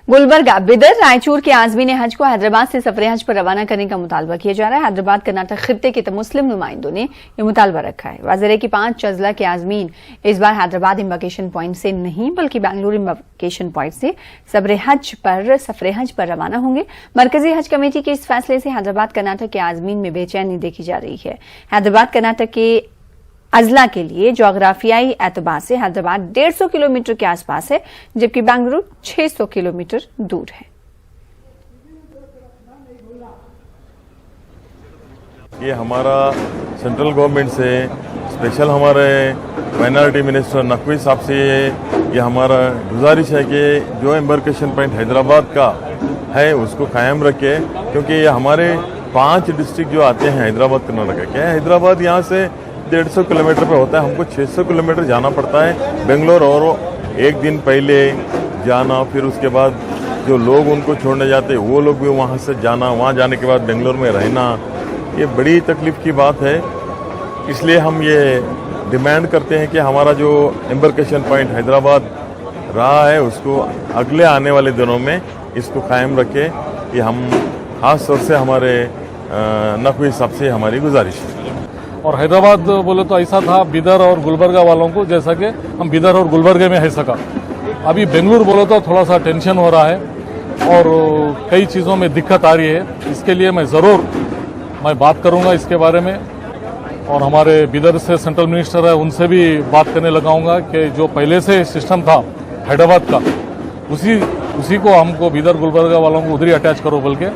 गुलबर्गा, बिदर, रायचूर के आज़मीन हज को हैदराबाद से सफर हज पर रवाना करने का मुतालबा किया जा रहा है। हैदराबाद कर्नाटक खित्ते के मुस्लिम नुमाइंदों ने यह मुतालबा रखा है। वाज़ेह है कि 5 अजला के आज़मीन इस बार हैदराबाद इम्बार्केशन पॉइंट से नहीं बल्कि बेंगलुरु इम्बार्केशन पॉइंट से सफर हज पर रवाना होंगे। मरकजी हज कमेटी के इस फैसले से हैदराबाद कर्नाटक के आज़मीन में बेचैनी देखी जा रही है। हैदराबाद कर्नाटक के अजला के लिए जोग्राफियाई एतबार से हैदराबाद 150 किलोमीटर के आसपास है, जबकि बेंगलुरु 600 किलोमीटर दूर है। ये हमारा सेंट्रल गवर्नमेंट से स्पेशल हमारे माइनॉरिटी मिनिस्टर नकवी साहब से ये हमारा गुजारिश है कि जो एम्बार्केशन पॉइंट हैदराबाद का है उसको कायम रखे, क्योंकि ये हमारे 5 डिस्ट्रिक्ट जो आते हैं हैदराबाद कर्नाटक के, हैदराबाद यहाँ से 150 किलोमीटर पे होता है, हमको 600 किलोमीटर जाना पड़ता है बेंगलोर, और एक दिन पहले जाना, फिर उसके बाद जो लोग उनको छोड़ने जाते हैं वो लोग भी वहाँ से जाना, वहाँ जाने के बाद बेंगलोर में रहना, ये बड़ी तकलीफ की बात है। इसलिए हम ये डिमांड करते हैं कि हमारा जो एम्बार्केशन पॉइंट हैदराबाद रहा है उसको अगले आने वाले दिनों में इसको कायम रखे। ये हम खास तौर से हमारे नकवी साहब से हमारी गुजारिश है। और हैदराबाद बोले तो ऐसा था बिदर और गुलबर्गा वालों को, जैसा कि हम बिदर और गुलबर्गे में है सका। अभी बेंगलुरु बोले तो थोड़ा सा टेंशन हो रहा है और कई चीज़ों में दिक्कत आ रही है। इसके लिए मैं बात करूंगा इसके बारे में, और हमारे बिदर से सेंट्रल मिनिस्टर है उनसे भी बात करने लगाऊंगा कि जो पहले से सिस्टम था हैदराबाद का उसी को हमको बिदर गुलबर्गा वालों को उधर ही अटैच करो बोल के,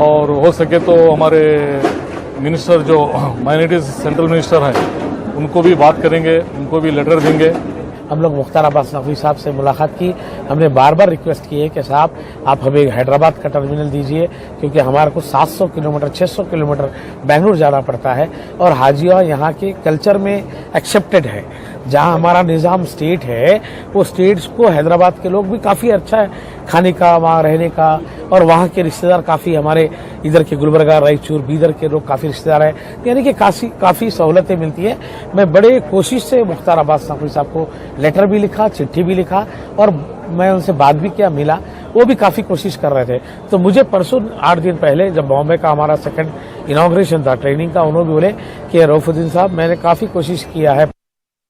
और हो सके तो हमारे मिनिस्टर जो माइनॉरिटीज सेंट्रल मिनिस्टर हैं उनको भी बात करेंगे, उनको भी लेटर देंगे। हम लोग मुख्तार अब्बास नकवी साहब से मुलाकात की, हमने बार बार रिक्वेस्ट की है कि साहब आप हमें हैदराबाद का टर्मिनल दीजिए, क्योंकि हमारे को 700 किलोमीटर 600 किलोमीटर बेंगलुरु जाना पड़ता है, और हाजिया यहाँ के कल्चर में एक्सेप्टेड है। जहाँ हमारा निज़ाम स्टेट है वो स्टेट्स को हैदराबाद के लोग भी काफ़ी अच्छा है खाने का, वहाँ रहने का, और वहाँ के रिश्तेदार काफ़ी हमारे इधर के गुलबर्गा, रायचूर, बीदर के लोग काफ़ी रिश्तेदार हैं, यानी कि काफ़ी सहूलतें मिलती हैं। मैं बड़े कोशिश से मुख्तार अब्बास नकवी साहब को लेटर भी लिखा, चिट्ठी भी लिखा, और मैं उनसे बात भी किया, मिला, वो भी काफ़ी कोशिश कर रहे थे। तो मुझे परसों 8 दिन पहले जब बॉम्बे का हमारा सेकंड इनॉग्रेशन था ट्रेनिंग का, उन्होंने भी बोले कि रऊफुद्दीन साहब मैंने काफ़ी कोशिश किया है